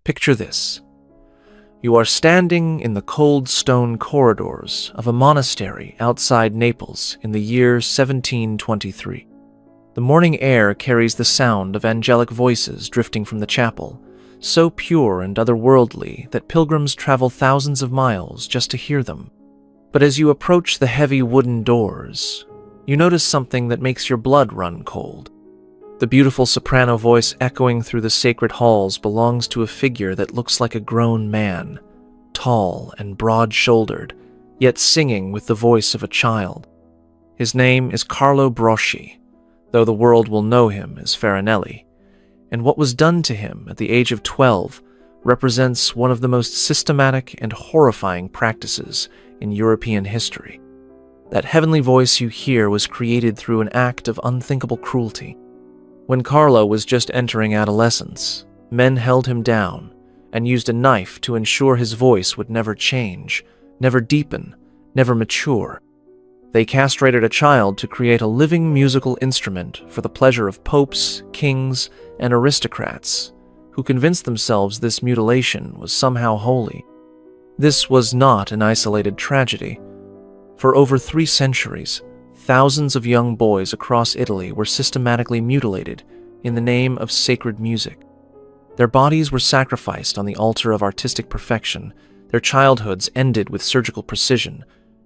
Picture this. You are standing in the cold stone corridors of a monastery outside Naples in the year 1723. The morning air carries the sound of angelic voices drifting from the chapel, so pure and otherworldly that pilgrims travel thousands of miles just to hear them. But as you approach the heavy wooden doors, you notice something that makes your blood run cold. The beautiful soprano voice echoing through the sacred halls belongs to a figure that looks like a grown man, tall and broad-shouldered, yet singing with the voice of a child. His name is Carlo Broschi, though the world will know him as Farinelli, and what was done to him at the age of 12 represents one of the most systematic and horrifying practices in European history. That heavenly voice you hear was created through an act of unthinkable cruelty. When Carlo was just entering adolescence, men held him down and used a knife to ensure his voice would never change, never deepen, never mature. They castrated a child to create a living musical instrument for the pleasure of popes, kings, and aristocrats, who convinced themselves this mutilation was somehow holy. This was not an isolated tragedy. For over 3 centuries, thousands of young boys across Italy were systematically mutilated in the name of sacred music. Their bodies were sacrificed on the altar of artistic perfection, their childhoods ended with surgical precision,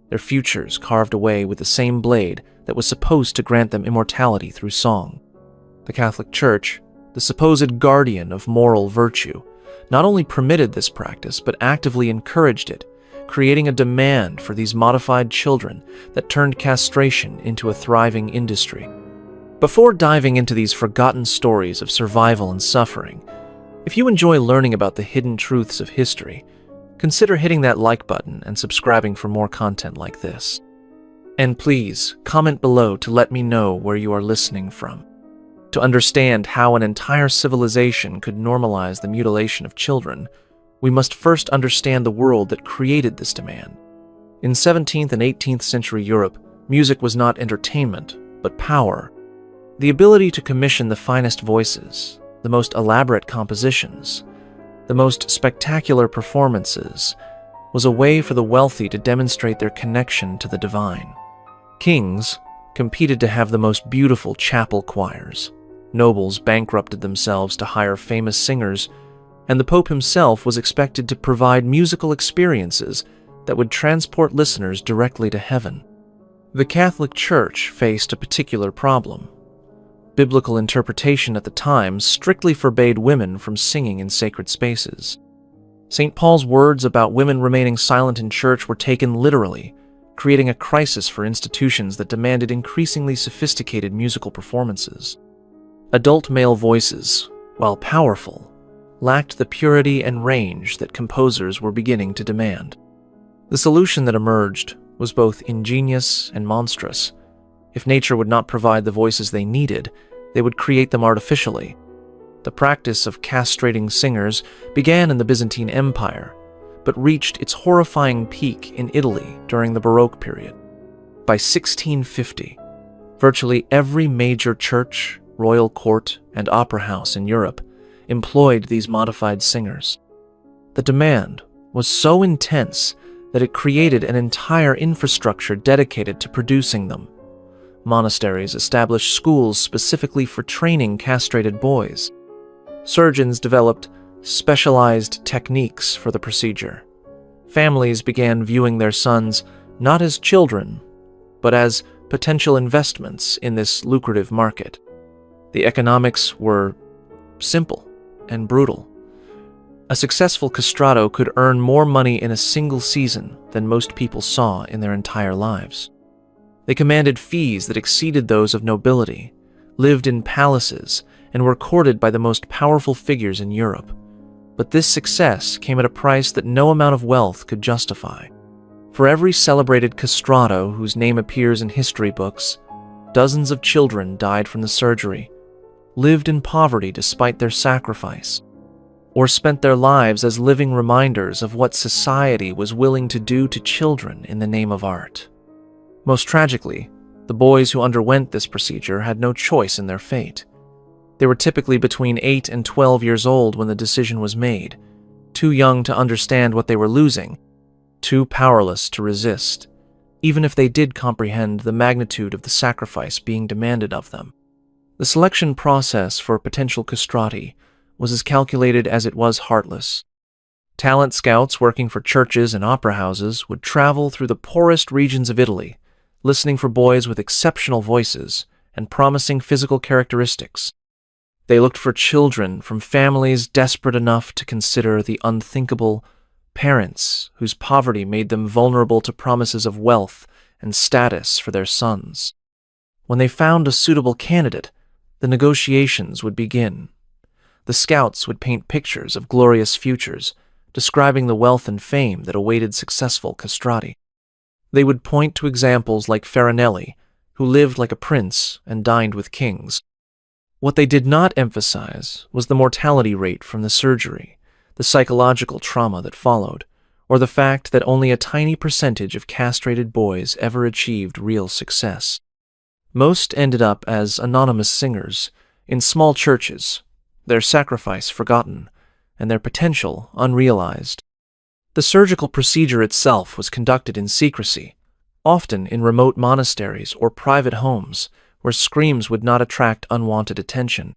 their futures carved away with the same blade that was supposed to grant them immortality through song. The Catholic Church, the supposed guardian of moral virtue, not only permitted this practice but actively encouraged it, creating a demand for these modified children that turned castration into a thriving industry. Before diving into these forgotten stories of survival and suffering, if you enjoy learning about the hidden truths of history, consider hitting that like button and subscribing for more content like this. And please, comment below to let me know where you are listening from. To understand how an entire civilization could normalize the mutilation of children, we must first understand the world that created this demand. In 17th and 18th century Europe, music was not entertainment, but power. The ability to commission the finest voices, the most elaborate compositions, the most spectacular performances, was a way for the wealthy to demonstrate their connection to the divine. Kings competed to have the most beautiful chapel choirs. Nobles bankrupted themselves to hire famous singers, and the Pope himself was expected to provide musical experiences that would transport listeners directly to heaven. The Catholic Church faced a particular problem. Biblical interpretation at the time strictly forbade women from singing in sacred spaces. St. Paul's words about women remaining silent in church were taken literally, creating a crisis for institutions that demanded increasingly sophisticated musical performances. Adult male voices, while powerful, lacked the purity and range that composers were beginning to demand. The solution that emerged was both ingenious and monstrous. If nature would not provide the voices they needed, they would create them artificially. The practice of castrating singers began in the Byzantine Empire, but reached its horrifying peak in Italy during the Baroque period. By 1650, virtually every major church, royal court, and opera house in Europe employed these modified singers. The demand was so intense that it created an entire infrastructure dedicated to producing them. Monasteries established schools specifically for training castrated boys. Surgeons developed specialized techniques for the procedure. Families began viewing their sons not as children, but as potential investments in this lucrative market. The economics were simple and brutal. A successful castrato could earn more money in a single season than most people saw in their entire lives. They commanded fees that exceeded those of nobility, lived in palaces, and were courted by the most powerful figures in Europe. But this success came at a price that no amount of wealth could justify. For every celebrated castrato whose name appears in history books, dozens of children died from the surgery, lived in poverty despite their sacrifice, or spent their lives as living reminders of what society was willing to do to children in the name of art. Most tragically, the boys who underwent this procedure had no choice in their fate. They were typically between 8 and 12 years old when the decision was made, too young to understand what they were losing, too powerless to resist, even if they did comprehend the magnitude of the sacrifice being demanded of them. The selection process for potential castrati was as calculated as it was heartless. Talent scouts working for churches and opera houses would travel through the poorest regions of Italy, listening for boys with exceptional voices and promising physical characteristics. They looked for children from families desperate enough to consider the unthinkable, parents whose poverty made them vulnerable to promises of wealth and status for their sons. When they found a suitable candidate, the negotiations would begin. The scouts would paint pictures of glorious futures, describing the wealth and fame that awaited successful castrati. They would point to examples like Farinelli, who lived like a prince and dined with kings. What they did not emphasize was the mortality rate from the surgery, the psychological trauma that followed, or the fact that only a tiny percentage of castrated boys ever achieved real success. Most ended up as anonymous singers in small churches, their sacrifice forgotten, and their potential unrealized. The surgical procedure itself was conducted in secrecy, often in remote monasteries or private homes where screams would not attract unwanted attention.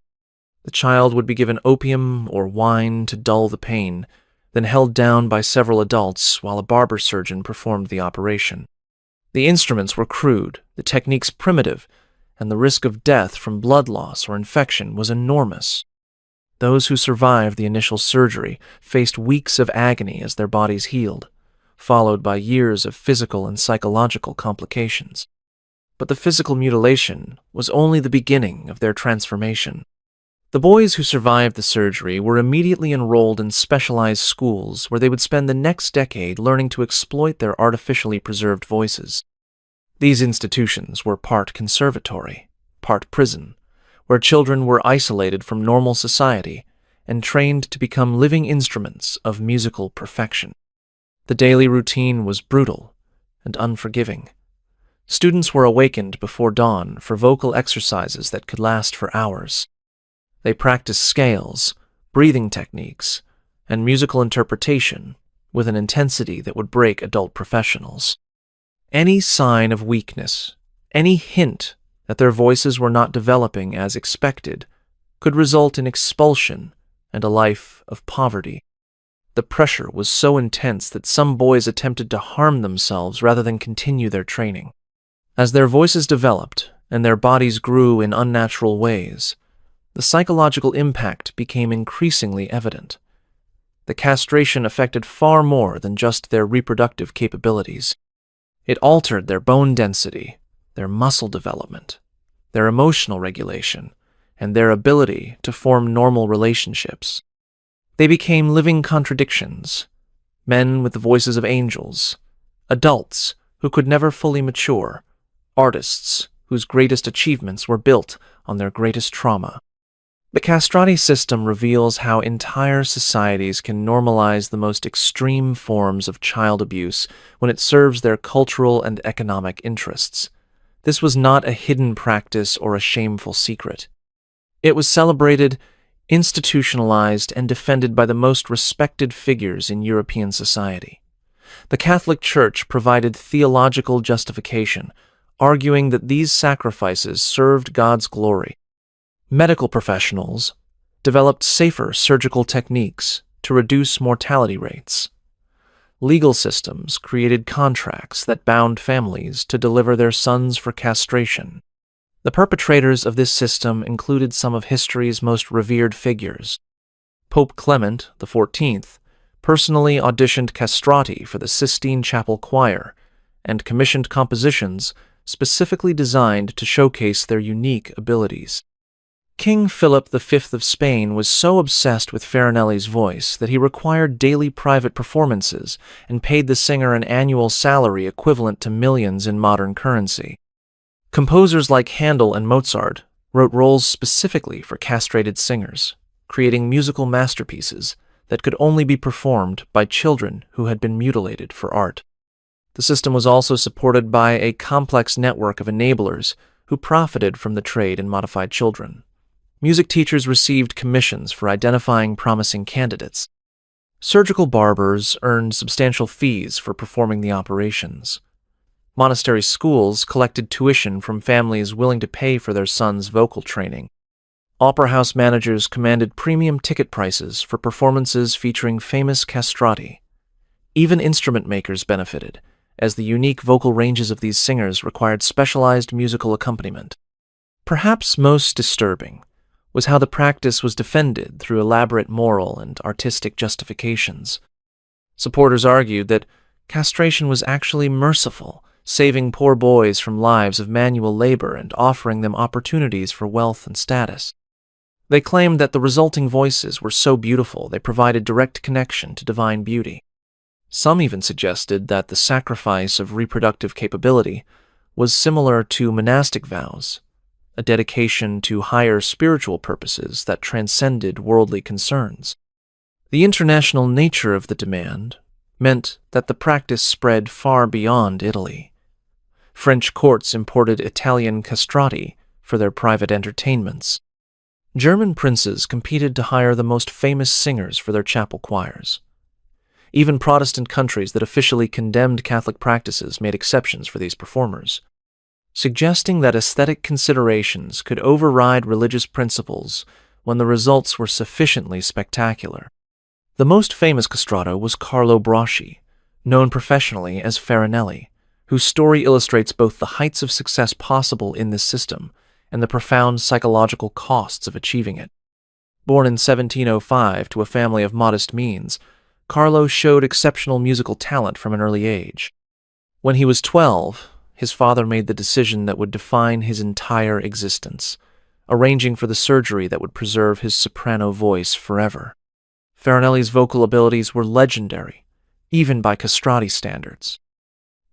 The child would be given opium or wine to dull the pain, then held down by several adults while a barber surgeon performed the operation. The instruments were crude, the techniques primitive, and the risk of death from blood loss or infection was enormous. Those who survived the initial surgery faced weeks of agony as their bodies healed, followed by years of physical and psychological complications. But the physical mutilation was only the beginning of their transformation. The boys who survived the surgery were immediately enrolled in specialized schools where they would spend the next decade learning to exploit their artificially preserved voices. These institutions were part conservatory, part prison, where children were isolated from normal society and trained to become living instruments of musical perfection. The daily routine was brutal and unforgiving. Students were awakened before dawn for vocal exercises that could last for hours. They practiced scales, breathing techniques, and musical interpretation with an intensity that would break adult professionals. Any sign of weakness, any hint that their voices were not developing as expected, could result in expulsion and a life of poverty. The pressure was so intense that some boys attempted to harm themselves rather than continue their training. As their voices developed and their bodies grew in unnatural ways, the psychological impact became increasingly evident. The castration affected far more than just their reproductive capabilities. It altered their bone density, their muscle development, their emotional regulation, and their ability to form normal relationships. They became living contradictions, men with the voices of angels, adults who could never fully mature, artists whose greatest achievements were built on their greatest trauma. The Castrati system reveals how entire societies can normalize the most extreme forms of child abuse when it serves their cultural and economic interests. This was not a hidden practice or a shameful secret. It was celebrated, institutionalized, and defended by the most respected figures in European society. The Catholic Church provided theological justification, arguing that these sacrifices served God's glory. Medical professionals developed safer surgical techniques to reduce mortality rates. Legal systems created contracts that bound families to deliver their sons for castration. The perpetrators of this system included some of history's most revered figures. Pope Clement XIV personally auditioned castrati for the Sistine Chapel Choir and commissioned compositions specifically designed to showcase their unique abilities. King Philip V of Spain was so obsessed with Farinelli's voice that he required daily private performances and paid the singer an annual salary equivalent to millions in modern currency. Composers like Handel and Mozart wrote roles specifically for castrated singers, creating musical masterpieces that could only be performed by children who had been mutilated for art. The system was also supported by a complex network of enablers who profited from the trade in modified children. Music teachers received commissions for identifying promising candidates. Surgical barbers earned substantial fees for performing the operations. Monastery schools collected tuition from families willing to pay for their sons' vocal training. Opera house managers commanded premium ticket prices for performances featuring famous castrati. Even instrument makers benefited, as the unique vocal ranges of these singers required specialized musical accompaniment. Perhaps most disturbing was how the practice was defended through elaborate moral and artistic justifications. Supporters argued that castration was actually merciful, saving poor boys from lives of manual labor and offering them opportunities for wealth and status. They claimed that the resulting voices were so beautiful they provided direct connection to divine beauty. Some even suggested that the sacrifice of reproductive capability was similar to monastic vows, a dedication to higher spiritual purposes that transcended worldly concerns. The international nature of the demand meant that the practice spread far beyond Italy. French courts imported Italian castrati for their private entertainments. German princes competed to hire the most famous singers for their chapel choirs. Even Protestant countries that officially condemned Catholic practices made exceptions for these performers, suggesting that aesthetic considerations could override religious principles when the results were sufficiently spectacular. The most famous castrato was Carlo Broschi, known professionally as Farinelli, whose story illustrates both the heights of success possible in this system and the profound psychological costs of achieving it. Born in 1705 to a family of modest means, Carlo showed exceptional musical talent from an early age. When he was 12, his father made the decision that would define his entire existence, arranging for the surgery that would preserve his soprano voice forever. Farinelli's vocal abilities were legendary, even by castrati standards.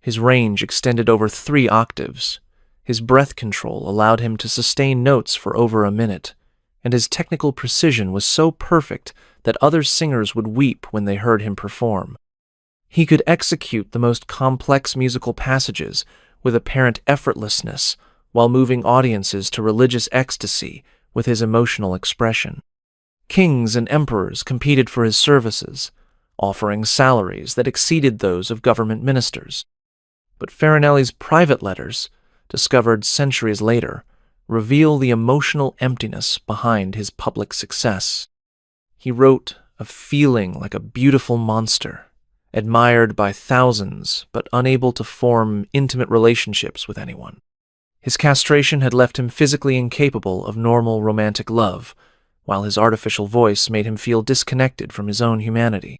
His range extended over 3 octaves. His breath control allowed him to sustain notes for over a minute, and his technical precision was so perfect that other singers would weep when they heard him perform. He could execute the most complex musical passages with apparent effortlessness while moving audiences to religious ecstasy with his emotional expression. Kings and emperors competed for his services, offering salaries that exceeded those of government ministers. But Farinelli's private letters, discovered centuries later, reveal the emotional emptiness behind his public success. He wrote of feeling like a beautiful monster, admired by thousands but unable to form intimate relationships with anyone. His castration had left him physically incapable of normal romantic love, while his artificial voice made him feel disconnected from his own humanity.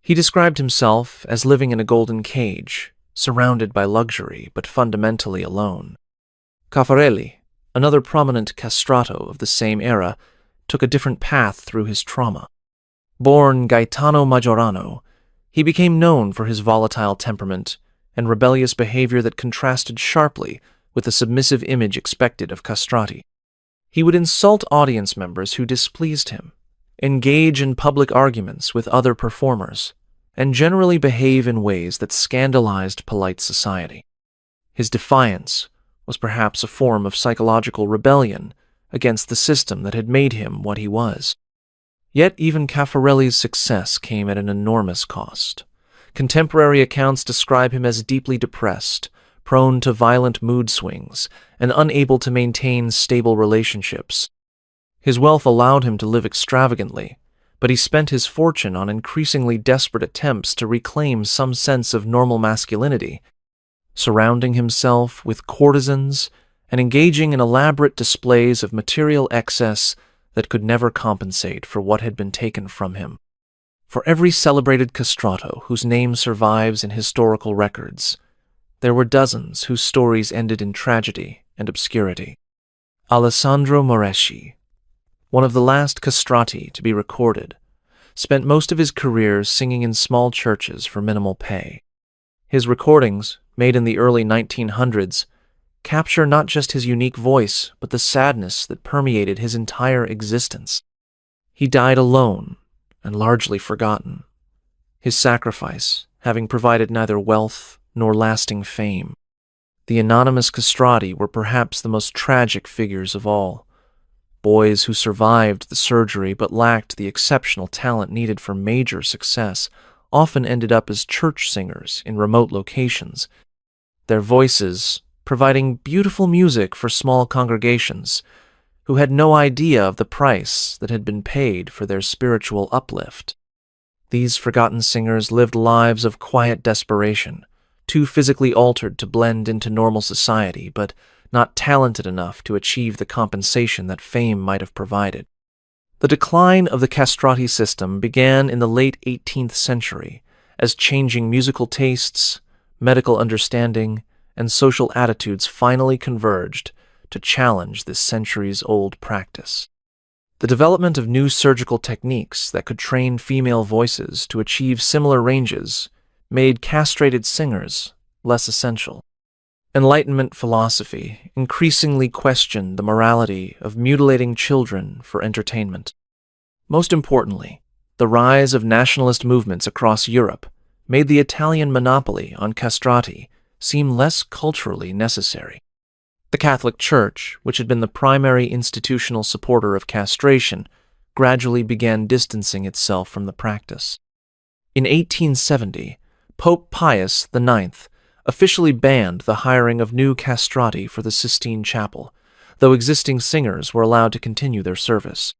He described himself as living in a golden cage, surrounded by luxury but fundamentally alone. Caffarelli, another prominent castrato of the same era, took a different path through his trauma. Born Gaetano Majorano, he became known for his volatile temperament and rebellious behavior that contrasted sharply with the submissive image expected of castrati. He would insult audience members who displeased him, engage in public arguments with other performers, and generally behave in ways that scandalized polite society. His defiance was perhaps a form of psychological rebellion against the system that had made him what he was. Yet even Caffarelli's success came at an enormous cost. Contemporary accounts describe him as deeply depressed, prone to violent mood swings, and unable to maintain stable relationships. His wealth allowed him to live extravagantly, but he spent his fortune on increasingly desperate attempts to reclaim some sense of normal masculinity, surrounding himself with courtesans and engaging in elaborate displays of material excess that could never compensate for what had been taken from him. For every celebrated castrato whose name survives in historical records, there were dozens whose stories ended in tragedy and obscurity. Alessandro Moreschi, one of the last castrati to be recorded, spent most of his career singing in small churches for minimal pay. His recordings, made in the early 1900s, capture not just his unique voice, but the sadness that permeated his entire existence. He died alone and largely forgotten, his sacrifice having provided neither wealth nor lasting fame. The anonymous castrati were perhaps the most tragic figures of all. boys who survived the surgery but lacked the exceptional talent needed for major success often ended up as church singers in remote locations, their voices providing beautiful music for small congregations who had no idea of the price that had been paid for their spiritual uplift. These forgotten singers lived lives of quiet desperation, too physically altered to blend into normal society, but not talented enough to achieve the compensation that fame might have provided. The decline of the Castrati system began in the late 18th century as changing musical tastes, medical understanding, and social attitudes finally converged to challenge this centuries-old practice. The development of new surgical techniques that could train female voices to achieve similar ranges made castrated singers less essential. Enlightenment philosophy increasingly questioned the morality of mutilating children for entertainment. Most importantly, the rise of nationalist movements across Europe made the Italian monopoly on castrati seem less culturally necessary. The Catholic Church, which had been the primary institutional supporter of castration, gradually began distancing itself from the practice. In 1870, Pope Pius IX officially banned the hiring of new castrati for the Sistine Chapel, though existing singers were allowed to continue their service.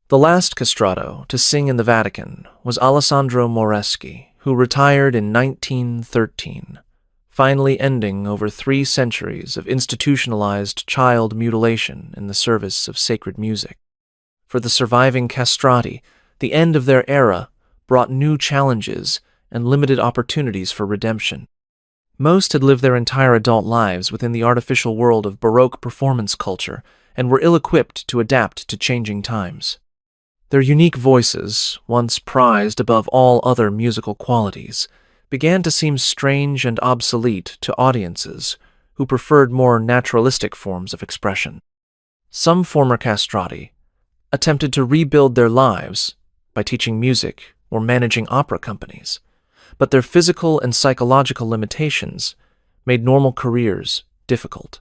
The last castrato to sing in the Vatican was Alessandro Moreschi, who retired in 1913, finally ending over 3 centuries of institutionalized child mutilation in the service of sacred music. For the surviving castrati, the end of their era brought new challenges and limited opportunities for redemption. Most had lived their entire adult lives within the artificial world of Baroque performance culture and were ill-equipped to adapt to changing times. Their unique voices, once prized above all other musical qualities, began to seem strange and obsolete to audiences who preferred more naturalistic forms of expression. Some former castrati attempted to rebuild their lives by teaching music or managing opera companies, but their physical and psychological limitations made normal careers difficult.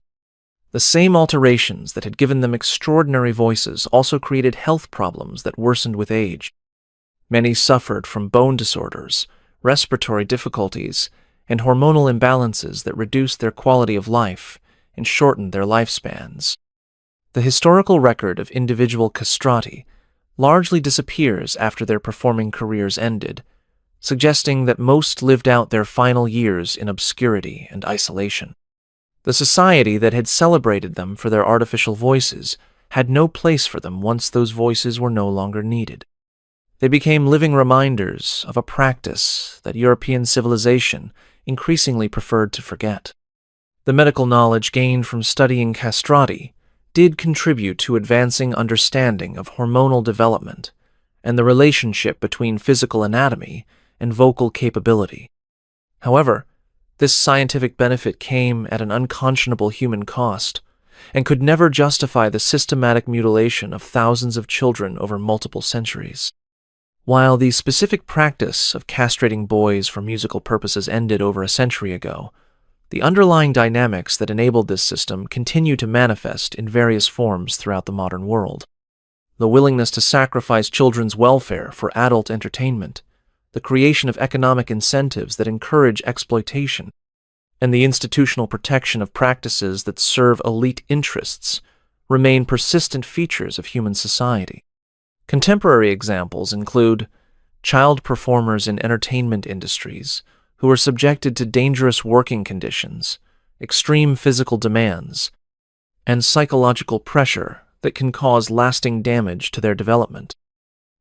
The same alterations that had given them extraordinary voices also created health problems that worsened with age. Many suffered from bone disorders, respiratory difficulties, and hormonal imbalances that reduced their quality of life and shortened their lifespans. The historical record of individual castrati largely disappears after their performing careers ended, suggesting that most lived out their final years in obscurity and isolation. The society that had celebrated them for their artificial voices had no place for them once those voices were no longer needed. They became living reminders of a practice that European civilization increasingly preferred to forget. The medical knowledge gained from studying castrati did contribute to advancing understanding of hormonal development and the relationship between physical anatomy and vocal capability. However, this scientific benefit came at an unconscionable human cost and could never justify the systematic mutilation of thousands of children over multiple centuries. While the specific practice of castrating boys for musical purposes ended over a century ago, the underlying dynamics that enabled this system continue to manifest in various forms throughout the modern world. The willingness to sacrifice children's welfare for adult entertainment, the creation of economic incentives that encourage exploitation, and the institutional protection of practices that serve elite interests remain persistent features of human society. Contemporary examples include child performers in entertainment industries who are subjected to dangerous working conditions, extreme physical demands, and psychological pressure that can cause lasting damage to their development.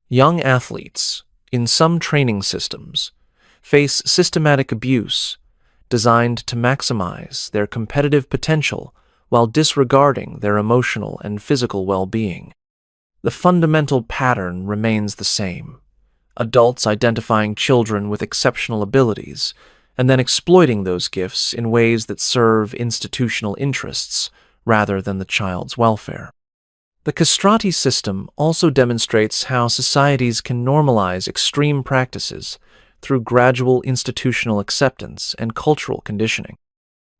Young athletes, in some training systems, face systematic abuse designed to maximize their competitive potential while disregarding their emotional and physical well-being. The fundamental pattern remains the same: adults identifying children with exceptional abilities and then exploiting those gifts in ways that serve institutional interests rather than the child's welfare. The castrati system also demonstrates how societies can normalize extreme practices through gradual institutional acceptance and cultural conditioning.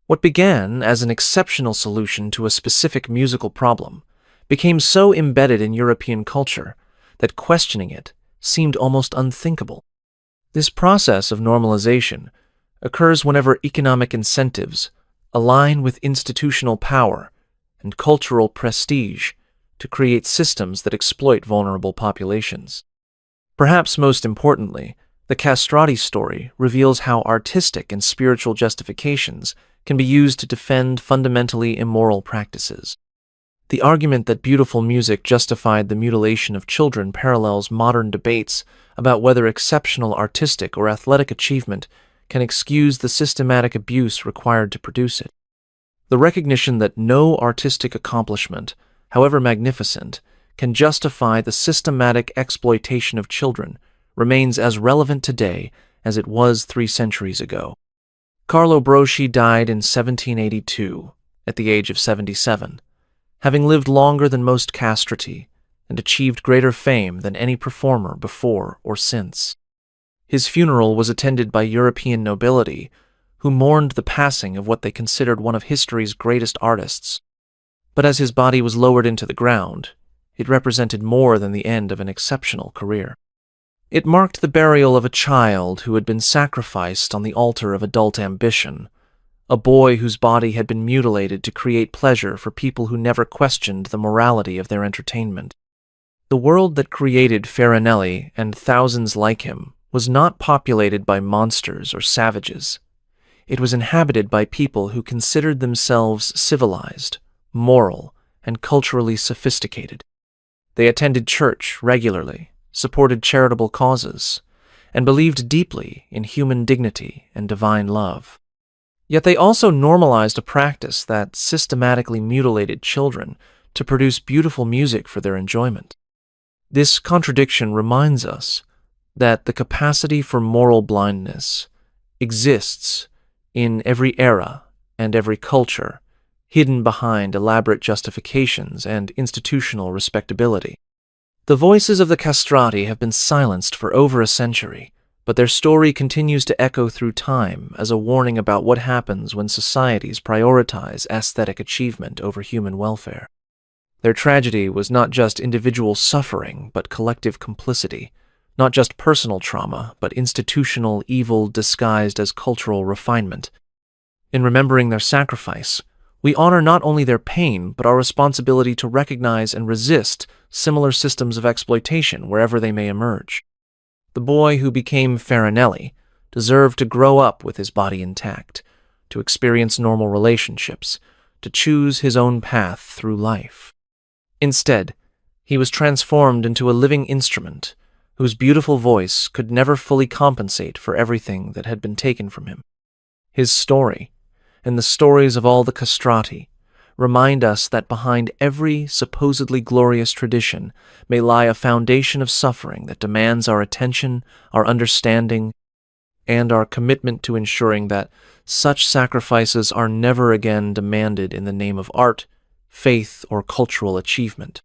What began as an exceptional solution to a specific musical problem became so embedded in European culture that questioning it seemed almost unthinkable. This process of normalization occurs whenever economic incentives align with institutional power and cultural prestige to create systems that exploit vulnerable populations. Perhaps most importantly, the Castrati story reveals how artistic and spiritual justifications can be used to defend fundamentally immoral practices. The argument that beautiful music justified the mutilation of children parallels modern debates about whether exceptional artistic or athletic achievement can excuse the systematic abuse required to produce it. The recognition that no artistic accomplishment, however magnificent, can justify the systematic exploitation of children remains as relevant today as it was 3 centuries ago. Carlo Broschi died in 1782, at the age of 77, having lived longer than most castrati and achieved greater fame than any performer before or since. His funeral was attended by European nobility, who mourned the passing of what they considered one of history's greatest artists. But as his body was lowered into the ground, it represented more than the end of an exceptional career. It marked the burial of a child who had been sacrificed on the altar of adult ambition, a boy whose body had been mutilated to create pleasure for people who never questioned the morality of their entertainment. The world that created Farinelli and thousands like him was not populated by monsters or savages. It was inhabited by people who considered themselves civilized, moral, and culturally sophisticated. They attended church regularly, supported charitable causes, and believed deeply in human dignity and divine love. Yet they also normalized a practice that systematically mutilated children to produce beautiful music for their enjoyment. This contradiction reminds us that the capacity for moral blindness exists in every era and every culture, hidden behind elaborate justifications and institutional respectability. The voices of the castrati have been silenced for over a century, but their story continues to echo through time as a warning about what happens when societies prioritize aesthetic achievement over human welfare. Their tragedy was not just individual suffering, but collective complicity, not just personal trauma, but institutional evil disguised as cultural refinement. In remembering their sacrifice, we honor not only their pain, but our responsibility to recognize and resist similar systems of exploitation wherever they may emerge. The boy who became Farinelli deserved to grow up with his body intact, to experience normal relationships, to choose his own path through life. Instead, he was transformed into a living instrument whose beautiful voice could never fully compensate for everything that had been taken from him. His story, and the stories of all the castrati, remind us that behind every supposedly glorious tradition may lie a foundation of suffering that demands our attention, our understanding, and our commitment to ensuring that such sacrifices are never again demanded in the name of art, faith, or cultural achievement.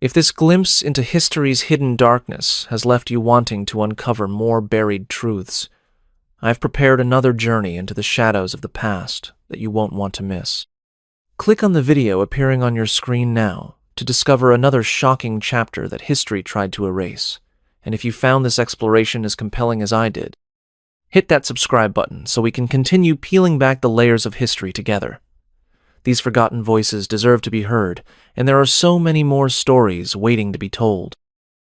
If this glimpse into history's hidden darkness has left you wanting to uncover more buried truths, I've prepared another journey into the shadows of the past that you won't want to miss. Click on the video appearing on your screen now to discover another shocking chapter that history tried to erase. And if you found this exploration as compelling as I did, hit that subscribe button so we can continue peeling back the layers of history together. These forgotten voices deserve to be heard, and there are so many more stories waiting to be told.